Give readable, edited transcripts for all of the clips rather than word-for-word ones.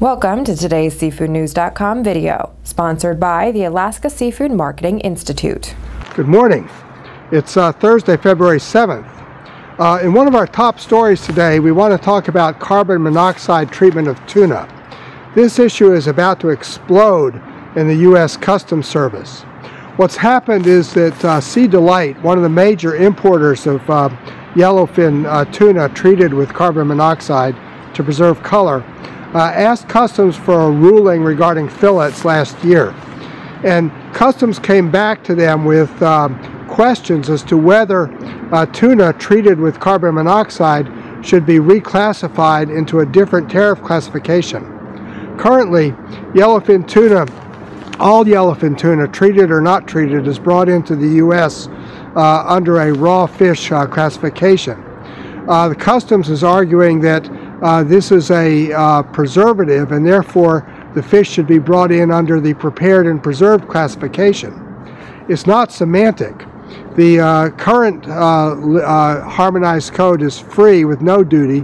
Welcome to today's SeafoodNews.com video, sponsored by the Alaska Seafood Marketing Institute. Good morning. It's Thursday, February 7th. In one of our top stories today, we want to talk about carbon monoxide treatment of tuna. This issue is about to explode in the U.S. Customs Service. What's happened is that Sea Delight, one of the major importers of yellowfin tuna treated with carbon monoxide to preserve color, asked Customs for a ruling regarding fillets last year. And Customs came back to them with questions as to whether tuna treated with carbon monoxide should be reclassified into a different tariff classification. Currently, yellowfin tuna, all yellowfin tuna, treated or not treated, is brought into the U.S. Under a raw fish classification. The Customs is arguing that this is a preservative, and therefore the fish should be brought in under the prepared and preserved classification. It's not semantic. The current harmonized code is free with no duty,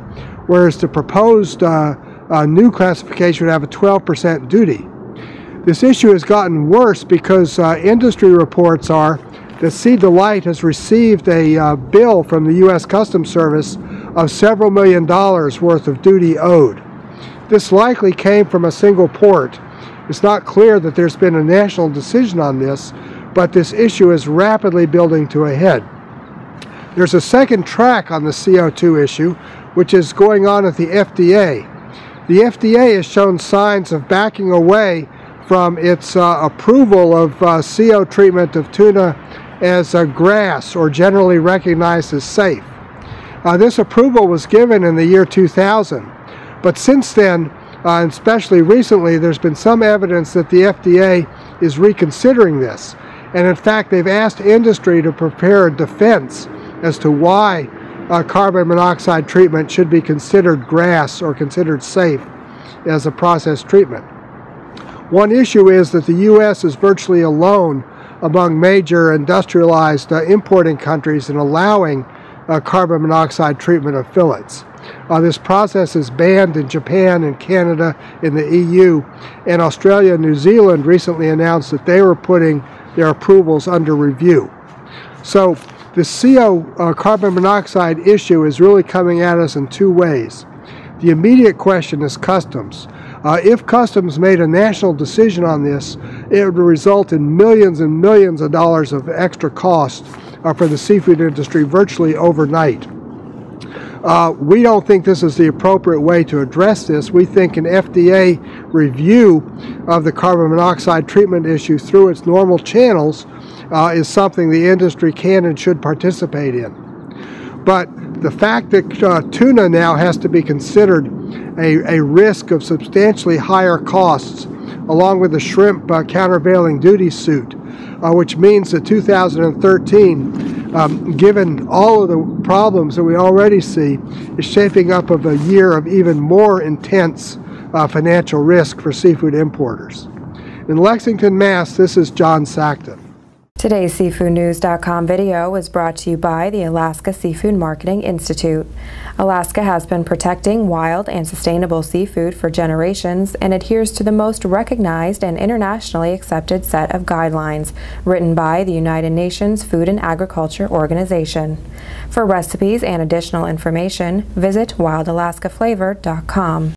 whereas the proposed new classification would have a 12% duty. This issue has gotten worse because industry reports are that Sea Delight has received a bill from the U.S. Customs Service of several $1 million worth of duty owed. This likely came from a single port. It's not clear that there's been a national decision on this, but this issue is rapidly building to a head. There's a second track on the CO2 issue, which is going on at the FDA. The FDA has shown signs of backing away from its approval of CO treatment of tuna as grass, or generally recognized as safe. This approval was given in the year 2000, but since then, and especially recently, there's been some evidence that the FDA is reconsidering this. And in fact, they've asked industry to prepare a defense as to why carbon monoxide treatment should be considered grass or considered safe as a process treatment. One issue is that the U.S. is virtually alone among major industrialized importing countries in allowing carbon monoxide treatment of fillets. This process is banned in Japan and Canada, in the EU, and Australia and New Zealand recently announced that they were putting their approvals under review. So the carbon monoxide issue is really coming at us in two ways. The immediate question is Customs. If Customs made a national decision on this, it would result in millions and millions of dollars of extra cost for the seafood industry virtually overnight. We don't think this is the appropriate way to address this. We think an FDA review of the carbon monoxide treatment issue through its normal channels is something the industry can and should participate in. But the fact that tuna now has to be considered a risk of substantially higher costs, along with the shrimp countervailing duty suit, which means that 2013, given all of the problems that we already see, is shaping up of a year of even more intense financial risk for seafood importers. In Lexington, Mass., this is John Sackton. Today's SeafoodNews.com video was brought to you by the Alaska Seafood Marketing Institute. Alaska has been protecting wild and sustainable seafood for generations and adheres to the most recognized and internationally accepted set of guidelines written by the United Nations Food and Agriculture Organization. For recipes and additional information, visit wildalaskaflavor.com.